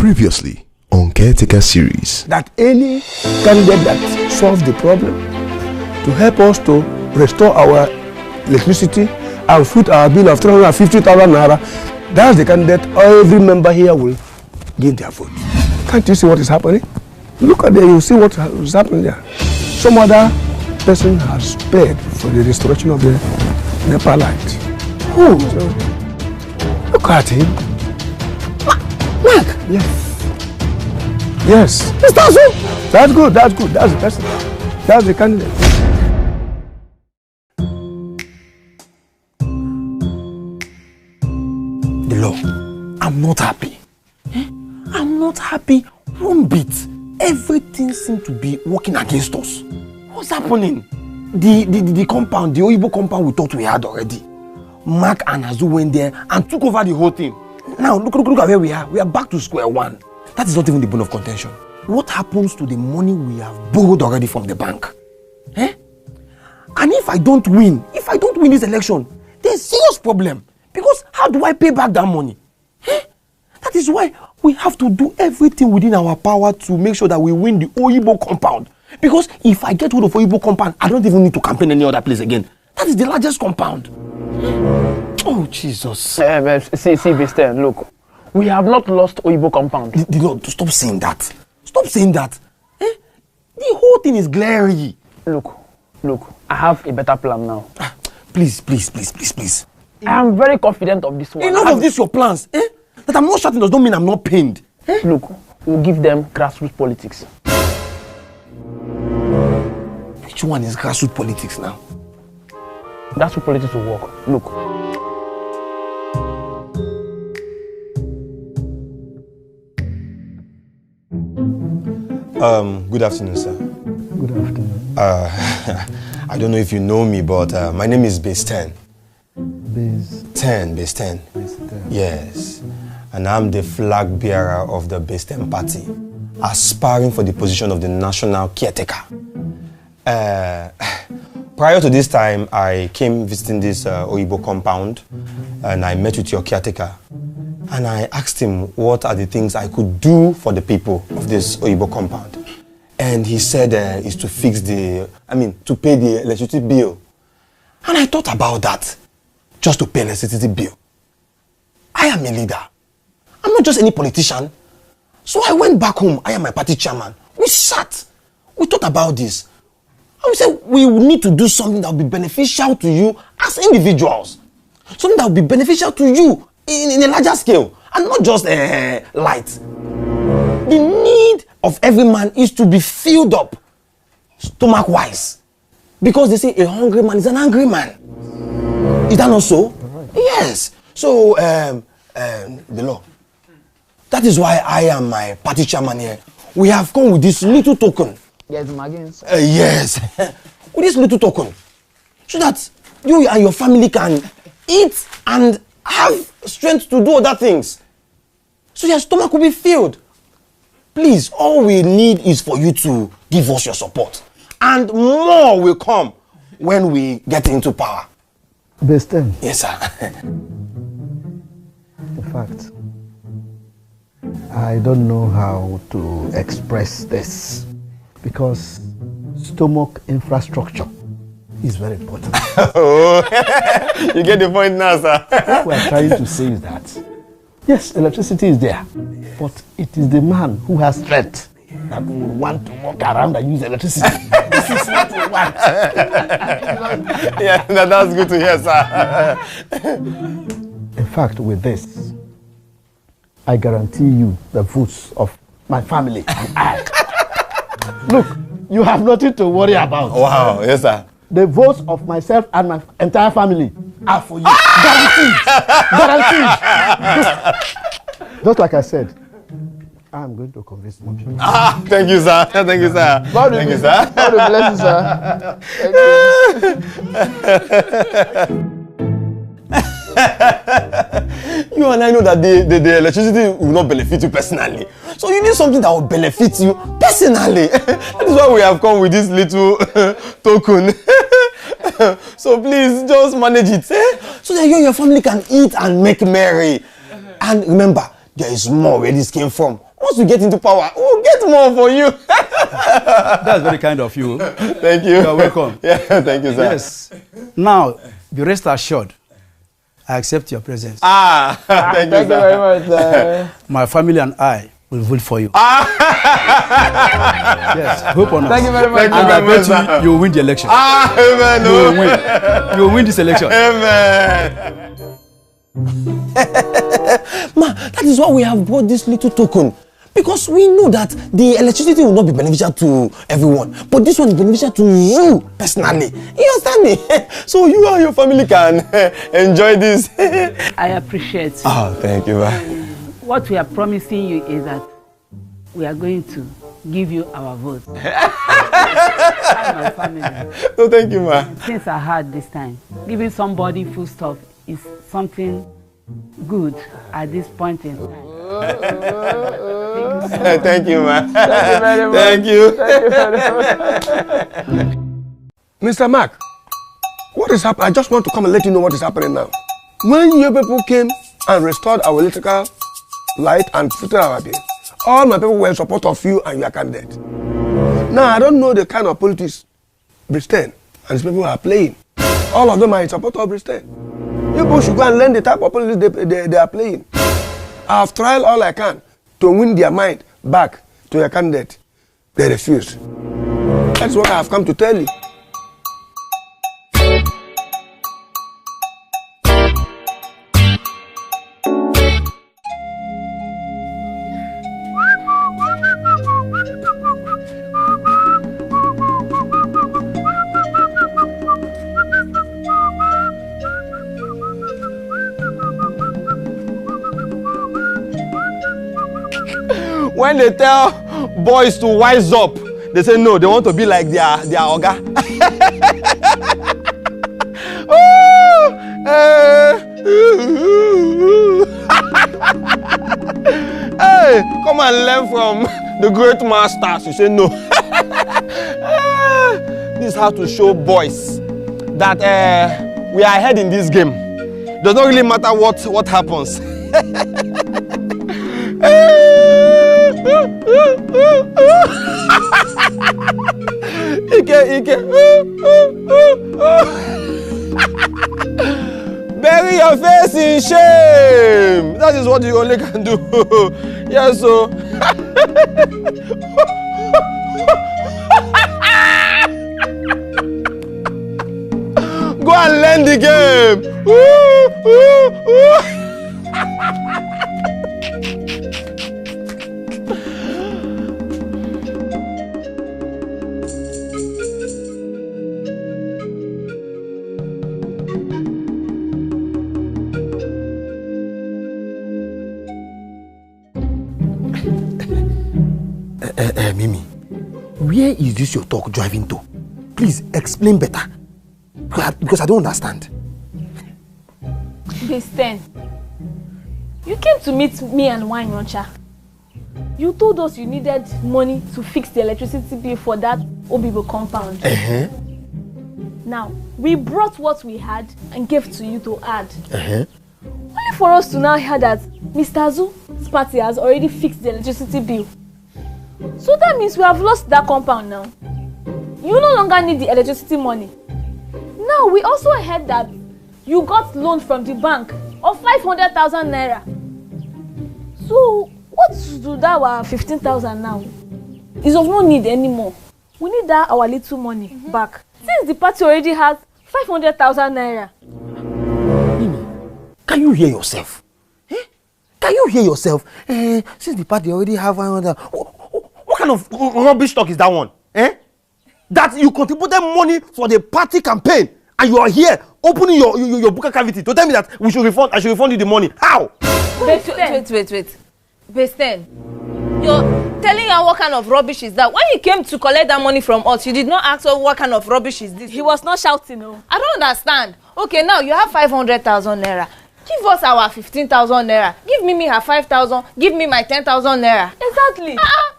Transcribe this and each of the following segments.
Previously on Caretaker Series. That any candidate that solves the problem to help us to restore our electricity and foot our bill of 350,000 naira, that's the candidate every member here will give their vote. Can't you see what is happening? Look at there, you see what is happening there. Some other person has paid for the restoration of the NEPA light. Who? So, look at him. Mark! Yes. Yes. Mr. Azu! That's good, that's good. That's the candidate. The law. I'm not happy. I'm not happy one bit. Everything seems to be working against us. What's happening? The compound, the Oyibo compound we thought we had already. Mark and Azu went there and took over the whole thing. Now, look at where we are. We are back to square one. That is not even the bone of contention. What happens to the money we have borrowed already from the bank? And if I don't win this election, there's a serious problem. Because how do I pay back that money? That is why we have to do everything within our power to make sure that we win the Oyibo compound. Because if I get hold of Oyibo compound, I don't even need to campaign any other place again. That is the largest compound. Oh, Jesus. See, Mr. Look, we have not lost Oyibo compound. The Lord, stop saying that. Stop saying that. The whole thing is glary. Look, I have a better plan now. Please. I am very confident of this one. Enough of this, your plans. That I'm not shouting does not mean I'm not pained. Look, we'll give them grassroots politics. Which one is grassroots politics now? Grassroots politics will work. Look. Good afternoon, sir. Good afternoon. I don't know if you know me, but my name is Base 10. Base 10. Base 10. Yes. And I'm the flag bearer of the Base 10 party, aspiring for the position of the national caretaker. Prior to this time, I came visiting this Oyibo compound, and I met with your caretaker. And I asked him what are the things I could do for the people of this Oyibo compound. And he said is to to pay the electricity bill. And I thought about that, just to pay electricity bill. I am a leader. I'm not just any politician. So I went back home. I am my party chairman. We sat. We thought about this. And we said we need to do something that will be beneficial to you as individuals. Something that will be beneficial to you in a larger scale. And not just light. The need of every man is to be filled up, stomach-wise. Because they say a hungry man is an angry man. Is that not so? Right. Yes. So, the law. That is why I am my party chairman here. We have come with this little token. Yes, Magins. Yes. With this little token. So that you and your family can eat and have strength to do other things. So your stomach will be filled. Please, all we need is for you to give us your support. And more will come when we get into power. Base 10. Yes, sir. In fact, I don't know how to express this because stomach infrastructure is very important. Oh, you get the point now, sir. What we are trying to say is that, yes, electricity is there, but it is the man who has strength that will want to walk around and use electricity. This is what we want. Yeah, that's good to hear, sir. In fact, with this, I guarantee you the votes of my family and I. Look, you have nothing to worry about. Wow, yes, sir. The votes of myself and my entire family are for you. Guaranteed. Just like I said, I'm going to convince more people. Thank you, sir. Thank you, sir. Thank you, sir. God bless you, sir. Thank you. You and I know that the electricity will not benefit you personally. So you need something that will benefit you personally. That is why we have come with this little token. So please, just manage it. So that you and your family can eat and make merry. And remember, there is more where this came from. once we get into power, we'll get more for you. That's very kind of you. Thank you. You're welcome. Yeah, thank you, sir. Yes. Now, be rest assured, I accept your presence. Thank you, Thank you very much, sir. My family and I will vote for you. Yes, hope on us. Thank you very much. And I bet you will win the election. Amen. You will win. You will win this election. Amen. Ma, that is why we have brought this little token. Because we know that the electricity will not be beneficial to everyone. But this one is beneficial to you personally. You understand me? So you and your family can enjoy this. I appreciate. Thank you, ma. What we are promising you is that we are going to give you our vote. My family. No, thank you, ma. Since I heard this time, giving somebody food stuff is something good at this point in time. Thank you, ma. Thank you very much. Thank you. Thank you very much. Mr. Mark, what is happening? I just want to come and let you know what is happening now. When you people came and restored our electrical light and fitted our bill, all my people were in support of you and your candidate. Now, I don't know the kind of politics Bristol and his people are playing. All of them are in support of Bristol. You people should go and learn the type of politics they are playing. I have tried all I can to win their mind back to your candidate. They refuse. That's what I have come to tell you. When they tell boys to wise up, they say no, they want to be like their oga. Hey, come and learn from the great masters. You say no. This is how to show boys that we are ahead in this game. Does not really matter what happens. Ike. Bury your face in shame. That is what you only can do. Yes, so. Go and learn the game. Mimi, where is this your talk driving to? Please explain better. Because I don't understand. Listen, you came to meet me and Wine Rancher. You told us you needed money to fix the electricity bill for that Obibo compound. Now, we brought what we had and gave to you to add. Only for us to now hear that Mr. Azu's party has already fixed the electricity bill. So that means we have lost that compound now. You no longer need the electricity money. Now, we also heard that you got loan from the bank of 500,000 naira. So, what to do that our 15,000 now? Is of no need anymore. We need that our little money back. Since the party already has 500,000 naira. Mimi, can you hear yourself? Can you hear yourself? Since the party already have 500, what kind of rubbish talk is that one? That you contributed money for the party campaign and you are here opening your buka cavity to tell me that I should refund you the money. How? Wait. Basten, you're telling her what kind of rubbish is that? When he came to collect that money from us, you did not ask her what kind of rubbish is this. He was not shouting, no. I don't understand. Okay, now you have 500,000 naira. Give us our 15,000 naira. Give Mimi her 5,000. Give me my 10,000 naira. Exactly.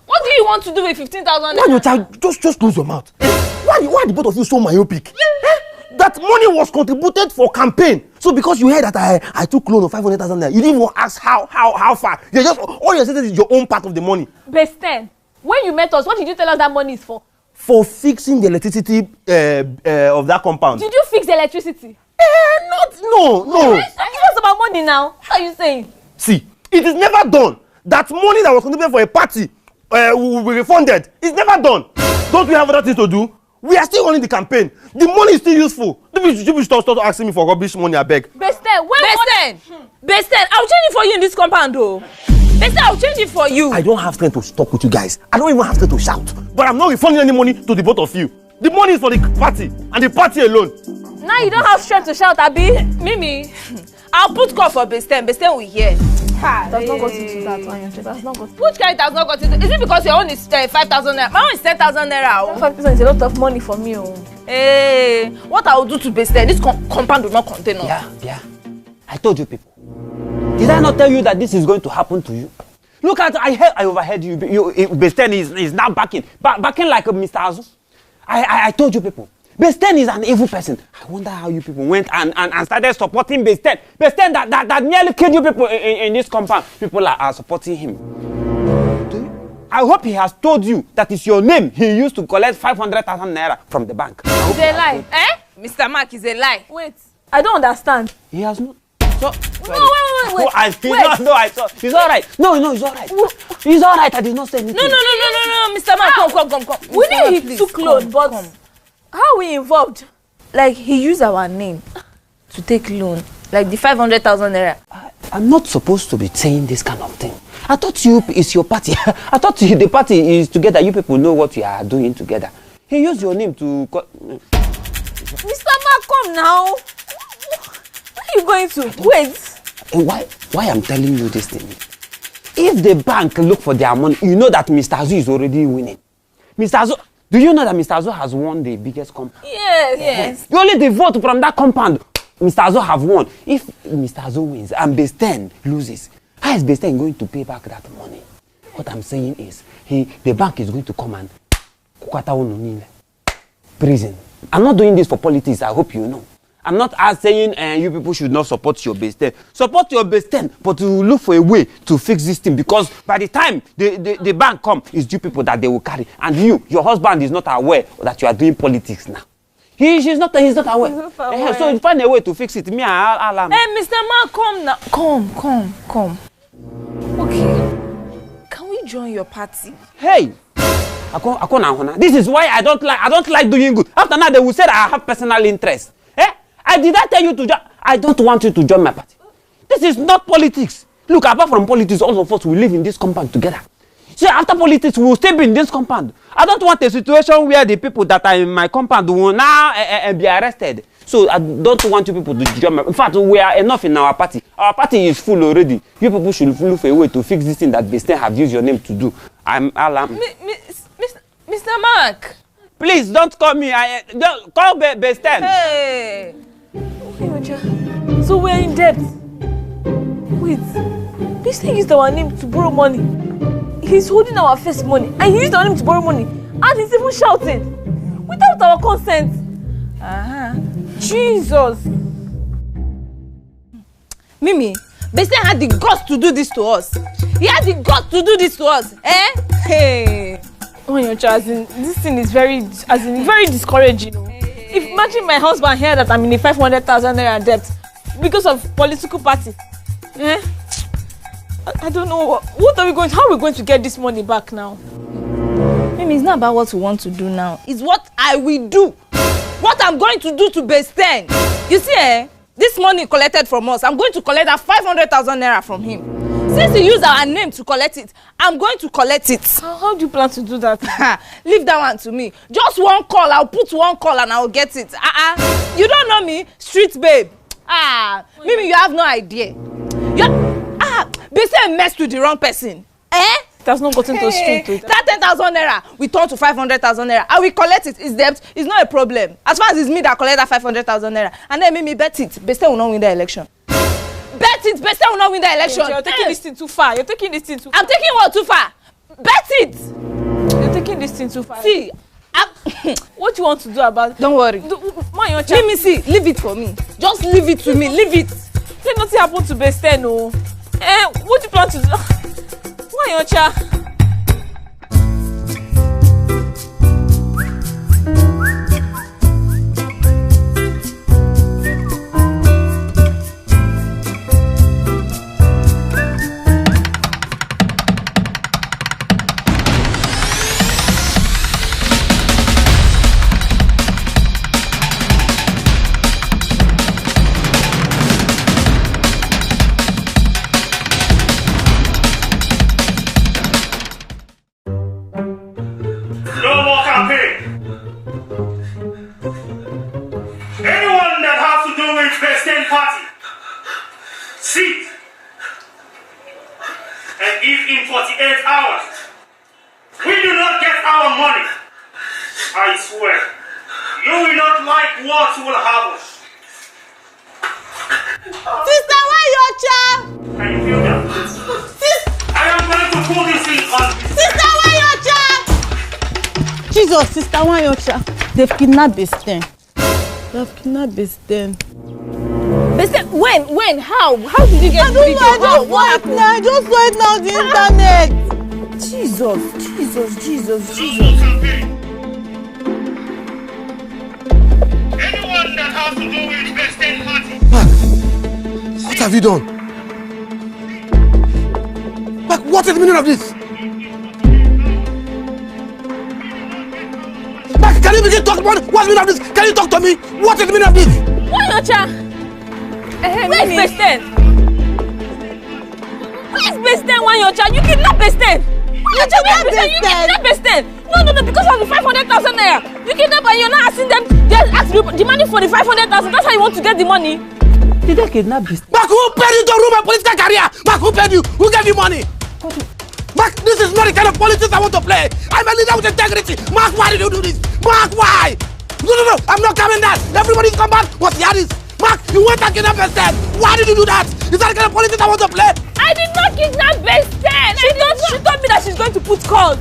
What do you want to do with 15,000 naira? Why your child just close your mouth? Why are the both of you so myopic? That money was contributed for campaign. So because you heard that I took loan of 500,000 naira, you didn't even ask how far. You just all you said is your own part of the money. Besten, when you met us, what did you tell us that money is for? For fixing the electricity of that compound. Did you fix the electricity? No. It was about money now. What are you saying? See, it is never done. That money that was contributed for a party will be refunded. It's never done. Don't we have other things to do? We are still running the campaign. The money is still useful. You should start asking me for rubbish money, I beg. Besten, I'll change it for you in this compound, though. Besten, I'll change it for you. I don't have strength to talk with you guys. I don't even have strength to shout. But I'm not refunding any money to the both of you. The money is for the party, and the party alone. Now you don't have strength to shout, Abi. Mimi, I'll put call for Besten. Besten will hear. That's not got into that one. That's not got. Which kind has not got into? Is it because your own is 5,000 naira? My own is 10,000 naira. 5% is a lot of money for me. Hey, what I will do to Besten? This compound will not contain us. Yeah. I told you people. Did I not tell you that this is going to happen to you? Look at, I overheard you. Besten is now backing like Mr. Azu. I told you people. Besten is an evil person. I wonder how you people went and started supporting Besten. Besten that nearly killed you people in this compound. People are supporting him. I hope he has told you that it's your name he used to collect 500,000 naira from the bank. It's a lie. Mr. Mark is a lie. Wait, I don't understand. He has not. No, wait. No, I saw. He's all right. No, he's all right. He's all right. I did not say anything. No, Mr. Mark, come. We know he took loan, but how are we involved? Like, he used our name to take loan. Like the 500,000 naira. I'm not supposed to be saying this kind of thing. I thought it's your party. I thought the party is together. You people know what you are doing together. He used your name to... Mr. Mark, come now. Where are you going to? Wait. Why I'm telling you this thing? If the bank look for their money, you know that Mr. Azu is already winning. Mr. Azu... Do you know that Mr. Azu has won the biggest compound? Yes. Only the vote from that compound, Mr. Azu have won. If Mr. Azu wins and Besten loses, how is Besten going to pay back that money? What I'm saying is, the bank is going to come and prison. I'm not doing this for politics, I hope you know. I'm not saying you people should not support your Besten. Support your Besten, but to look for a way to fix this thing, because by the time the bank come, it's you people that they will carry. And your husband is not aware that you are doing politics now. He's not aware. So you find a way to fix it. Me, I'll Hey, Mr. Mark, come now. Come. Okay. Can we join your party? Hey! This is why I don't like doing good. After now, they will say that I have personal interest. Did I tell you to join? I don't want you to join my party. This is not politics. Look, apart from politics, all of us will live in this compound together. So after politics, we will still be in this compound. I don't want a situation where the people that are in my compound will now be arrested. So I don't want you people to join my... In fact, we are enough in our party. Our party is full already. You people should look for a way to fix this thing that Besten have used your name to do. Mr. Mark. Please don't call me. Don't call Besten. Hey. So we're in debt. Wait. Besten used our name to borrow money. He's holding our first money, and he used our name to borrow money. And he's even shouting without our consent. Jesus. Mimi, Besten had the guts to do this to us. He had the guts to do this to us. Hey. This thing is very discouraging. If imagine my husband here that I'm in a 500,000 naira debt because of political party. I don't know how are we going to get this money back now? Mimi, it's not about what we want to do now. It's what I will do. What I'm going to do to Besten. You see, this money collected from us, I'm going to collect that 500,000 naira from him. Since he used our name to collect it, I'm going to collect it. How do you plan to do that? Leave that one to me. Just one call, I'll put one call and I'll get it. You don't know me, street babe. Mimi, you have no idea. Besten messed with the wrong person. That's not gotten to street. That 10,000 naira, we turn to 500,000 naira. And we collect it. It's debt. It's not a problem. As far as it's me that collect that 500,000 naira. And then Mimi bet it. Besten will not win the election. Bet it. Besten will not win the election. You're taking this thing too far. I'm taking what too far? Bet it. You're taking this thing too far. See, what do you want to do about it? Don't worry. Let me see. Leave it for me. Just leave it to me. Leave it. Say nothing happened to Besten, no. What do you plan to do? Why, Oncha? Sister Wanyocha, they've kidnapped Besten. They've kidnapped Besten. Besten, when? How? How did you get the video? I just saw it now on the internet. Jesus. Anyone that has to do with Besten party. Mark, what have you done? Mark, what is the meaning of this? Mark, can you begin to talk about what's the meaning of this? Can you talk to me? What is the meaning of this? Wanyocha? Where's Besten? Where's Besten, Wanyocha? You kidnapped Besten. You kidnapped Besten. No, because of the 500,000 naira. You kidnapped and you're not asking them. They're demanding for the 500,000. That's how you want to get the money. Did they kidnap Besten? Mark, who paid you to ruin my political career? Mark, who paid you? Who gave you money? Mark, this is not the kind of politics I want to play. I'm a leader with integrity. Mark, why did you do this? Mark, why? No, I'm not coming down. Everybody's come back. What's the others? Mark, you went and kidnapped Besten. Why did you do that? Is that the kind of politics I want to play? I did not kidnap Besten. She told me that she's going to put calls.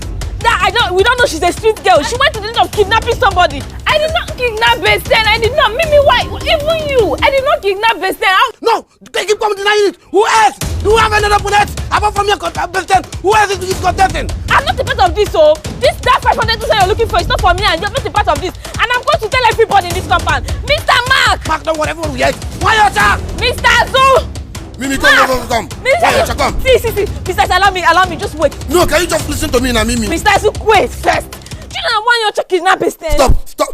We don't know she's a street girl. She went to the end of kidnapping somebody. I did not kidnap Besten. I did not. Mimi, why? Even you. I did not kidnap Besten. No, they keep coming denying it. Who else? Do you have another opponent? Apart from your Besten, who else is contesting? I'm not a part of this, so that 500,000 you're looking for is not for me, and you're not a part of this. And I'm going to tell everybody in this compound. Mr. Mark! Mark, don't worry, everyone will hear it. Why your child? Mr. Zoo! Mimi, come. Mr. Come. See. Mr. allow me, just wait. No, can you just listen to me now, Mimi? Mr. Zoo, wait first. Do you know why you're kidnapping Besten?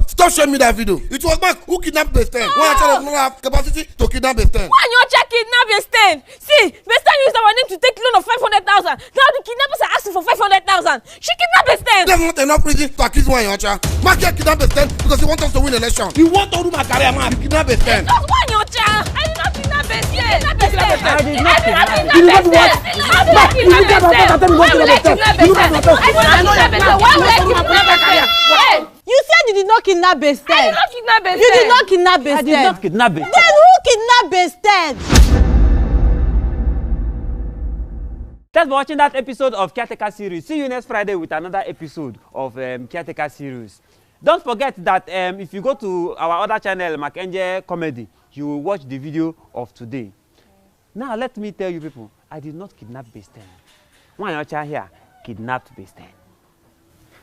Stop showing me that video. It was Mark who kidnapped Besten. Why your child does not have capacity to kidnap Besten? Why you're kidnapping Besten? See, Besten used our name to take loan of 500,000. Now the kidnappers are asking for 500,000. She kidnapped Besten. There's not enough reason to accuse one your child. Mark here kidnapped Besten because he wants us to win election. He wants to do my career, man. He kidnapped Besten. That's why your child. I did not kidnap Besten. I did not kidnap Besten. You said you did not kidnap Besten. I did not kidnap Besten. You did not kidnap Besten. I did not kidnap Besten. Then who kidnapped Besten? Thanks for watching that episode of Caretaker Series. See you next Friday with another episode of Caretaker Series. Don't forget that if you go to our other channel, Makenje Comedy, you will watch the video of today. Now let me tell you people, I did not kidnap Besten. One of your here kidnapped Besten.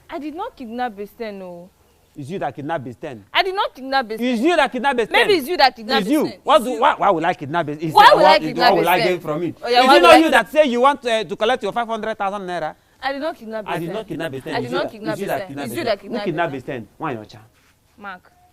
I did not kidnap Besten, no. It's you that kidnapped Besten. I did not kidnap Besten. It's you that kidnapped Besten. Maybe it's you that kidnapped Besten. It's you. Why would I kidnap Besten? Why would I kidnap What will I Besten? get from it? Oh, yeah, is it not you that say you want to collect your 500,000 naira? I did not kidnap Besten. I did not kidnap Besten. I did not kidnap Besten. It's you that kidnapped Who kidnapped Besten? Why your child? Mark.